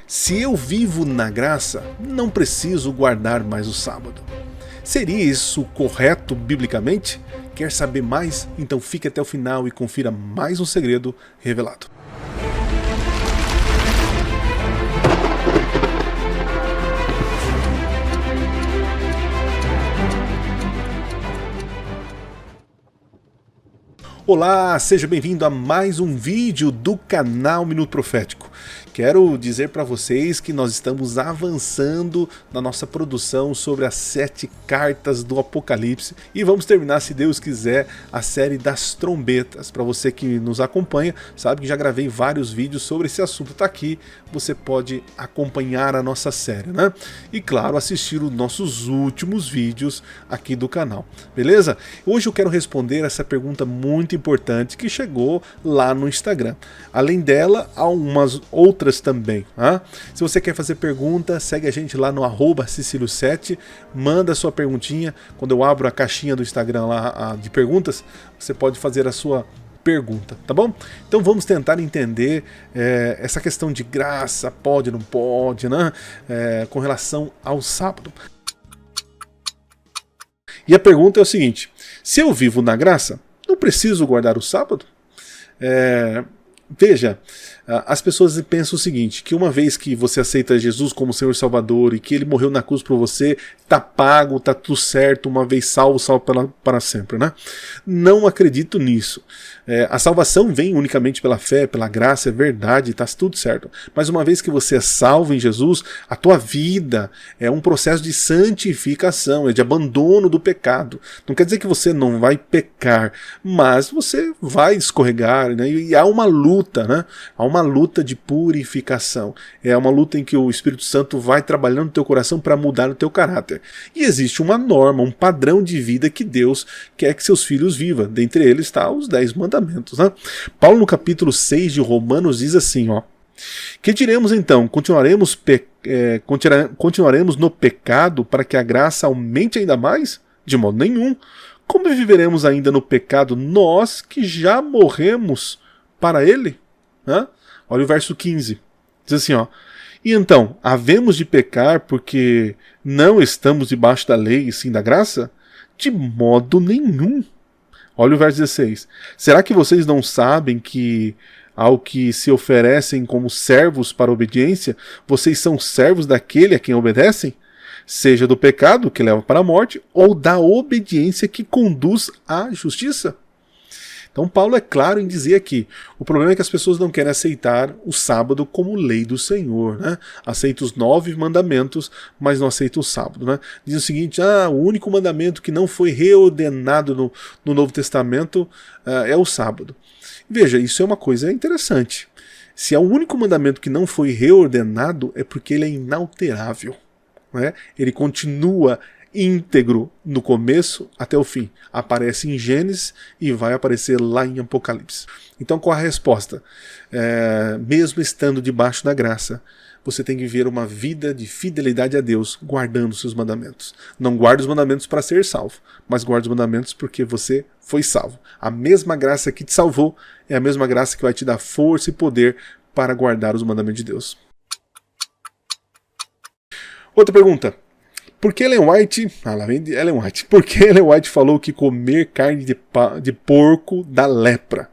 Se eu vivo na graça, não preciso guardar mais o sábado. Seria isso correto biblicamente? Quer saber mais? Então fique até o final e confira mais um segredo revelado. Olá, seja bem-vindo a mais um vídeo do canal Minuto Profético. Quero dizer para vocês que nós estamos avançando na nossa produção sobre as 7 cartas do Apocalipse e vamos terminar, se Deus quiser, a série das trombetas. Para você que nos acompanha, sabe que já gravei vários vídeos sobre esse assunto, tá aqui, você pode acompanhar a nossa série, né? E claro, assistir os nossos últimos vídeos aqui do canal, beleza? Hoje eu quero responder essa pergunta muito importante que chegou lá no Instagram. Além dela, há umas outras também. Tá? Se você quer fazer pergunta, segue a gente lá no @Cicilio7, manda sua perguntinha. Quando eu abro a caixinha do Instagram lá de perguntas, você pode fazer a sua pergunta, tá bom? Então vamos tentar entender essa questão de graça, pode, não pode, né? Com relação ao sábado. E a pergunta é o seguinte: se eu vivo na graça, não preciso guardar o sábado? Veja, as pessoas pensam o seguinte, que uma vez que você aceita Jesus como Senhor e Salvador e que Ele morreu na cruz por você, tá pago, tá tudo certo, uma vez salvo, salvo para sempre, né? Não acredito nisso. A salvação vem unicamente pela fé, pela graça, é verdade, tá tudo certo. Mas uma vez que você é salvo em Jesus, a tua vida é um processo de santificação, é de abandono do pecado. Não quer dizer que você não vai pecar, mas você vai escorregar, né? E há uma luta, né? Há uma luta de purificação. É uma luta em que o Espírito Santo vai trabalhando no teu coração para mudar o teu caráter. E existe uma norma, um padrão de vida que Deus quer que seus filhos vivam. Dentre eles está os 10 mandamentos. Né? Paulo, no capítulo 6 de Romanos, diz assim, ó: que diremos então? Continuaremos no pecado para que a graça aumente ainda mais? De modo nenhum. Como viveremos ainda no pecado nós que já morremos para ele? Hã? Olha o verso 15. Diz assim, ó: e então, havemos de pecar porque não estamos debaixo da lei e sim da graça? De modo nenhum. Olha o verso 16. Será que vocês não sabem que, ao que se oferecem como servos para a obediência, vocês são servos daquele a quem obedecem? Seja do pecado, que leva para a morte, ou da obediência que conduz à justiça? Então Paulo é claro em dizer aqui, o problema é que as pessoas não querem aceitar o sábado como lei do Senhor, né? Aceita os 9 mandamentos, mas não aceita o sábado, né? Diz o seguinte, o único mandamento que não foi reordenado no Novo Testamento é o sábado. Veja, isso é uma coisa interessante. Se é o único mandamento que não foi reordenado, é porque ele é inalterável, né? Ele continua íntegro no começo até o fim. Aparece em Gênesis e vai aparecer lá em Apocalipse. Então qual a resposta? Mesmo estando debaixo da graça, você tem que viver uma vida de fidelidade a Deus, guardando seus mandamentos. Não guarde os mandamentos para ser salvo, mas guarde os mandamentos porque você foi salvo. A mesma graça que te salvou é a mesma graça que vai te dar força e poder para guardar os mandamentos de Deus. Outra pergunta. Por que Ellen White, por que Ellen White falou que comer carne de porco dá lepra?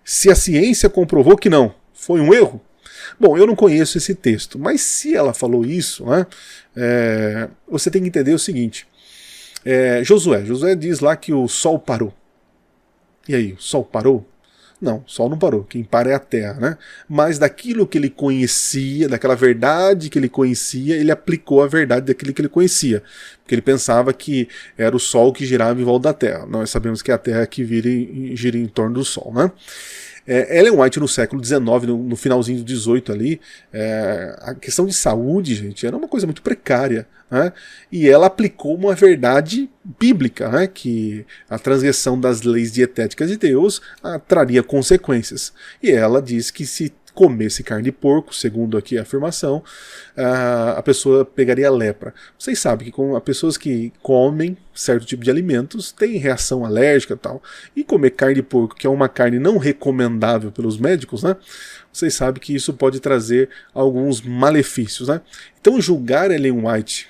Se a ciência comprovou que não, foi um erro? Bom, eu não conheço esse texto, mas se ela falou isso, né, você tem que entender o seguinte. Josué diz lá que o sol parou. E aí, o sol parou? Não, o sol não parou, quem para é a terra, né? Mas daquilo que ele conhecia, daquela verdade que ele conhecia, ele aplicou a verdade daquilo que ele conhecia. Porque ele pensava que era o sol que girava em volta da terra. Nós sabemos que é a terra que gira em torno do sol, né? Ellen White no século XIX, no finalzinho do 18 ali, a questão de saúde, gente, era uma coisa muito precária, né? E ela aplicou uma verdade bíblica, né? Que a transgressão das leis dietéticas de Deus traria consequências. E ela diz que se comesse carne de porco, segundo aqui a afirmação, a pessoa pegaria lepra. Vocês sabem que com as pessoas que comem certo tipo de alimentos têm reação alérgica e tal. E comer carne de porco, que é uma carne não recomendável pelos médicos, né? Vocês sabem que isso pode trazer alguns malefícios, né? Então julgar Ellen White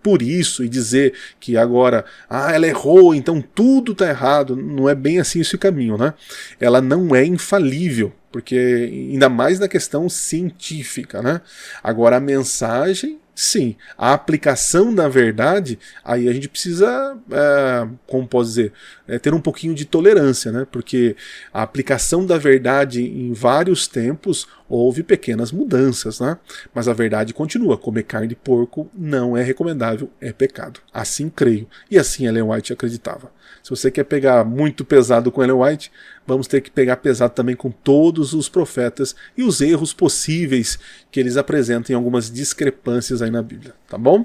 por isso e dizer que agora ela errou, então tudo está errado, não é bem assim esse caminho, né? Ela não é infalível, porque ainda mais na questão científica, né? Agora a mensagem, sim, a aplicação da verdade, aí a gente precisa, como posso dizer, ter um pouquinho de tolerância, né? Porque a aplicação da verdade em vários tempos houve pequenas mudanças, né? Mas a verdade continua. Comer carne de porco não é recomendável, é pecado. Assim creio. E assim Ellen White acreditava. Se você quer pegar muito pesado com Ellen White, vamos ter que pegar pesado também com todos os profetas e os erros possíveis que eles apresentam em algumas discrepâncias aí na Bíblia, tá bom?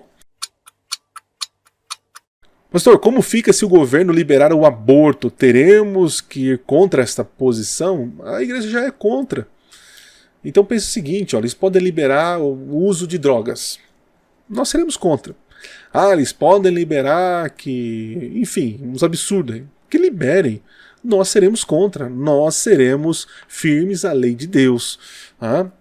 Pastor, como fica se o governo liberar o aborto? Teremos que ir contra esta posição? A igreja já é contra. Então pense o seguinte, eles podem liberar o uso de drogas. Nós seremos contra. Eles podem liberar que... Enfim, uns absurdos. Que liberem. Nós seremos contra. Nós seremos firmes à lei de Deus.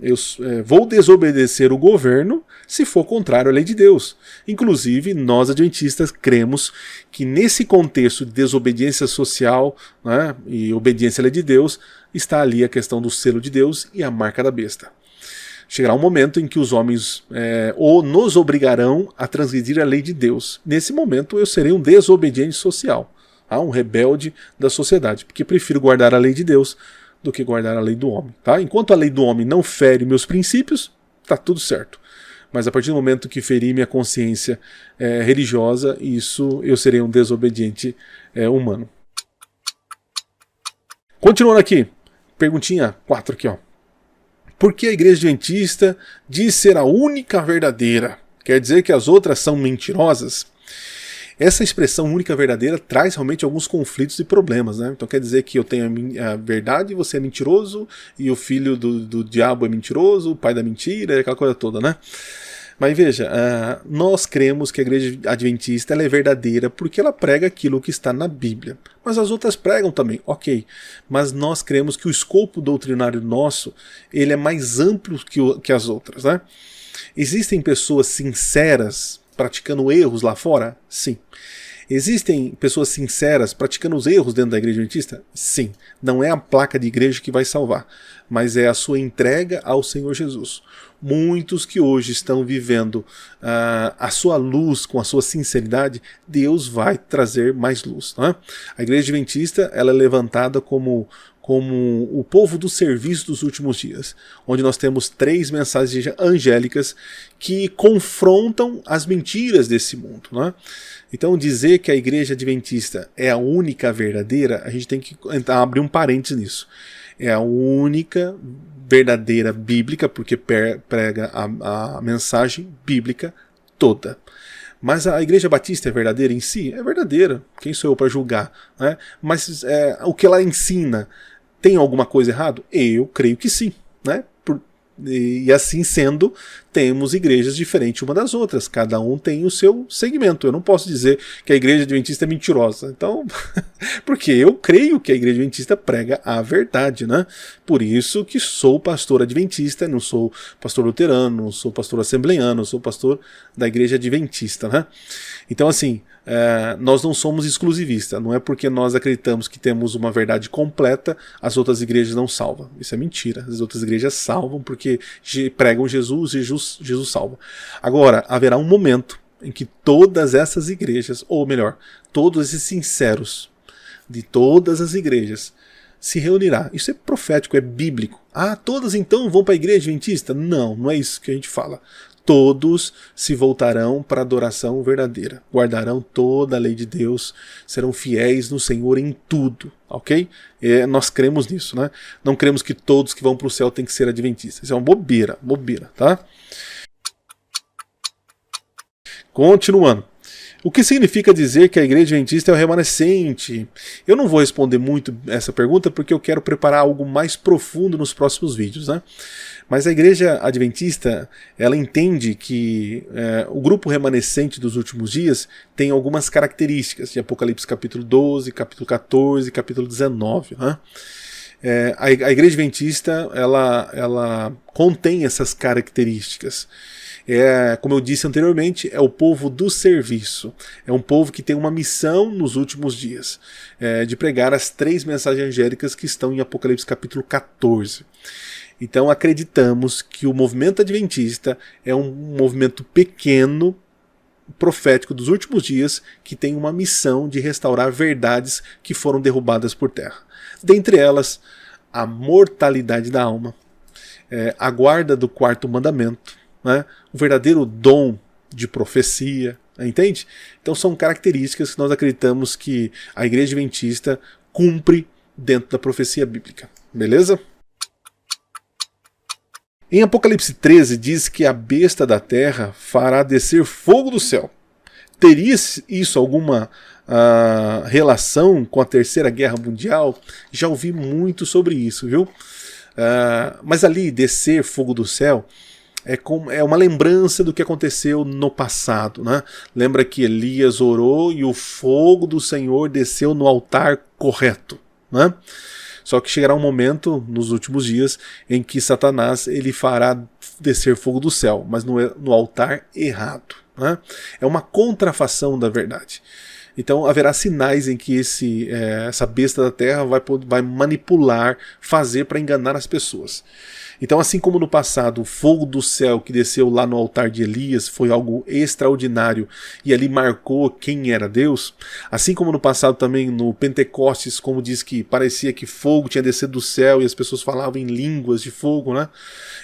Eu vou desobedecer o governo se for contrário à lei de Deus. Inclusive, nós adventistas cremos que nesse contexto de desobediência social, né, e obediência à lei de Deus, está ali a questão do selo de Deus e a marca da besta. Chegará um momento em que os homens ou nos obrigarão a transgredir a lei de Deus. Nesse momento eu serei um desobediente social, um rebelde da sociedade, porque prefiro guardar a lei de Deus do que guardar a lei do homem. Tá? Enquanto a lei do homem não fere meus princípios, está tudo certo. Mas a partir do momento que ferir minha consciência religiosa, isso eu serei um desobediente humano. Continuando aqui, perguntinha 4 aqui, ó. Por que a igreja adventista diz ser a única verdadeira? Quer dizer que as outras são mentirosas? Essa expressão única verdadeira traz realmente alguns conflitos e problemas, né? Então quer dizer que eu tenho a verdade, você é mentiroso, e o filho do diabo é mentiroso, o pai da mentira, aquela coisa toda, né? Mas veja, nós cremos que a igreja adventista ela é verdadeira porque ela prega aquilo que está na Bíblia. Mas as outras pregam também, ok. Mas nós cremos que o escopo doutrinário nosso ele é mais amplo que as outras, né? Existem pessoas sinceras praticando erros lá fora? Sim. Existem pessoas sinceras praticando os erros dentro da igreja adventista? Sim. Não é a placa de igreja que vai salvar, mas é a sua entrega ao Senhor Jesus. Muitos que hoje estão vivendo a sua luz com a sua sinceridade, Deus vai trazer mais luz. Né? A igreja adventista ela é levantada como o povo do serviço dos últimos dias, onde nós temos 3 mensagens angélicas que confrontam as mentiras desse mundo. Né? Então dizer que a igreja adventista é a única verdadeira, a gente tem que abrir um parênteses nisso. É a única verdadeira bíblica, porque prega a mensagem bíblica toda. Mas a igreja batista é verdadeira em si? É verdadeira. Quem sou eu para julgar? Né? Mas o que ela ensina tem alguma coisa errada? Eu creio que sim. Né? E assim sendo, temos igrejas diferentes uma das outras. Cada um tem o seu segmento. Eu não posso dizer que a igreja adventista é mentirosa. Então, porque eu creio que a igreja adventista prega a verdade, né? Por isso que sou pastor adventista, não sou pastor luterano, não sou pastor assembleiano, sou pastor da igreja adventista, né? Então, assim, nós não somos exclusivistas. Não é porque nós acreditamos que temos uma verdade completa, as outras igrejas não salvam. Isso é mentira. As outras igrejas salvam porque pregam Jesus e Jesus salva. Agora, haverá um momento em que todas essas igrejas, ou melhor, todos esses sinceros de todas as igrejas se reunirá. Isso é profético, é bíblico. Todas então vão para a igreja adventista? Não, não é isso que a gente fala. Todos se voltarão para a adoração verdadeira, guardarão toda a lei de Deus, serão fiéis no Senhor em tudo, ok? Nós cremos nisso, né? Não cremos que todos que vão para o céu têm que ser adventistas. Isso é uma bobeira, tá? Continuando. O que significa dizer que a Igreja Adventista é o remanescente? Eu não vou responder muito essa pergunta porque eu quero preparar algo mais profundo nos próximos vídeos, né? Mas a Igreja Adventista, ela entende que o grupo remanescente dos últimos dias tem algumas características, de Apocalipse capítulo 12, capítulo 14, capítulo 19, né? A Igreja Adventista, ela contém essas características. Como eu disse anteriormente, é o povo do serviço. É um povo que tem uma missão nos últimos dias, de pregar as 3 mensagens angélicas que estão em Apocalipse capítulo 14. Então acreditamos que o movimento adventista é um movimento pequeno, profético dos últimos dias, que tem uma missão de restaurar verdades que foram derrubadas por terra. Dentre elas, a mortalidade da alma, a guarda do 4º mandamento, né? O verdadeiro dom de profecia, entende? Então são características que nós acreditamos que a Igreja Adventista cumpre dentro da profecia bíblica. Beleza? Em Apocalipse 13 diz que a besta da terra fará descer fogo do céu. Teria isso alguma relação com a Terceira Guerra Mundial? Já ouvi muito sobre isso, viu? Mas ali, descer fogo do céu é uma lembrança do que aconteceu no passado, né? Lembra que Elias orou e o fogo do Senhor desceu no altar correto, né? Só que chegará um momento, nos últimos dias, em que Satanás ele fará descer fogo do céu, mas no altar errado, né? É uma contrafação da verdade. Então haverá sinais em que essa besta da terra vai manipular, fazer para enganar as pessoas. Então, assim como no passado o fogo do céu que desceu lá no altar de Elias foi algo extraordinário e ali marcou quem era Deus, assim como no passado também no Pentecostes, como diz que parecia que fogo tinha descido do céu e as pessoas falavam em línguas de fogo, né?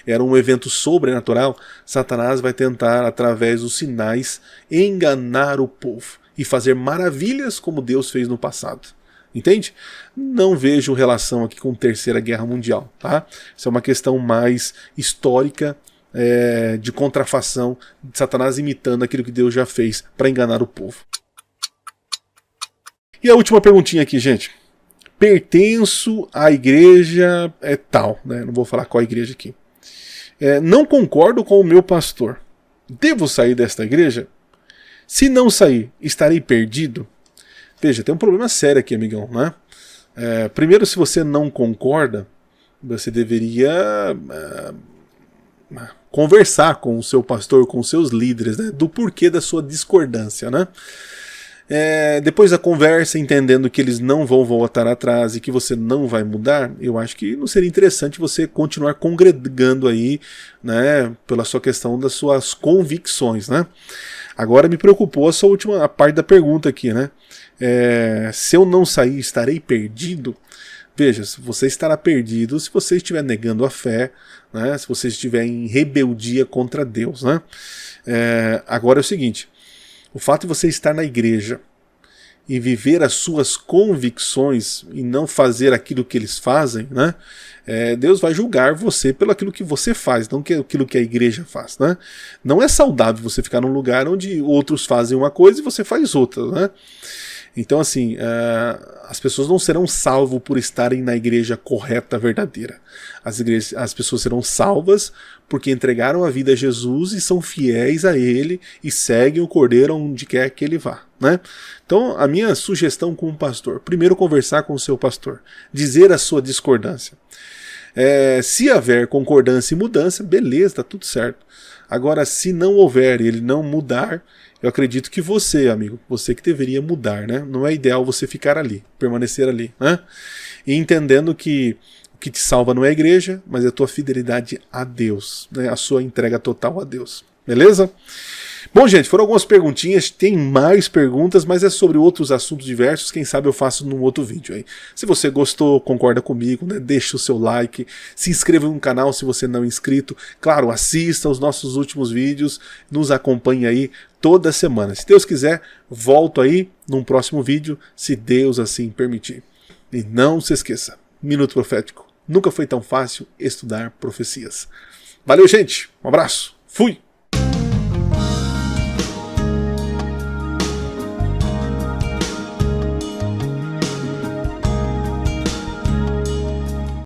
Era um evento sobrenatural. Satanás vai tentar, através dos sinais, enganar o povo e fazer maravilhas como Deus fez no passado. Entende? Não vejo relação aqui com a Terceira Guerra Mundial, tá? Isso é uma questão mais histórica, de contrafação, de Satanás imitando aquilo que Deus já fez para enganar o povo. E a última perguntinha aqui, gente. Pertenço à igreja tal, né? Não vou falar qual igreja aqui. Não concordo com o meu pastor. Devo sair desta igreja? Se não sair, estarei perdido? Veja, tem um problema sério aqui, amigão, né? Primeiro, se você não concorda, você deveria conversar com o seu pastor, com os seus líderes, né? Do porquê da sua discordância, né? Depois da conversa, entendendo que eles não vão voltar atrás e que você não vai mudar, eu acho que não seria interessante você continuar congregando aí, né? Pela sua questão das suas convicções, né? Agora me preocupou a parte da pergunta aqui, né? Se eu não sair, estarei perdido? Veja, você estará perdido se você estiver negando a fé, né? Se você estiver em rebeldia contra Deus, né? Agora é o seguinte, o fato de você estar na igreja e viver as suas convicções e não fazer aquilo que eles fazem, né? Deus vai julgar você pelo aquilo que você faz, não aquilo que a igreja faz, né? Não é saudável você ficar num lugar onde outros fazem uma coisa e você faz outra, né? Então, assim, as pessoas não serão salvas por estarem na igreja correta, verdadeira. As pessoas serão salvas porque entregaram a vida a Jesus e são fiéis a Ele e seguem o Cordeiro onde quer que Ele vá, né? Então, a minha sugestão como pastor, primeiro conversar com o seu pastor, dizer a sua discordância. Se houver concordância e mudança, beleza, tá tudo certo. Agora, se não houver e ele não mudar, eu acredito que você, amigo, você que deveria mudar, né? Não é ideal você ficar ali, permanecer ali, né? E entendendo que o que te salva não é a igreja, mas é a tua fidelidade a Deus, né? A sua entrega total a Deus. Beleza? Bom, gente, foram algumas perguntinhas, tem mais perguntas, mas é sobre outros assuntos diversos, quem sabe eu faço num outro vídeo aí. Se você gostou, concorda comigo, né? Deixa o seu like, se inscreva no canal se você não é inscrito, claro, assista os nossos últimos vídeos, nos acompanhe aí toda semana. Se Deus quiser, volto aí num próximo vídeo, se Deus assim permitir. E não se esqueça, Minuto Profético, nunca foi tão fácil estudar profecias. Valeu, gente, um abraço, fui!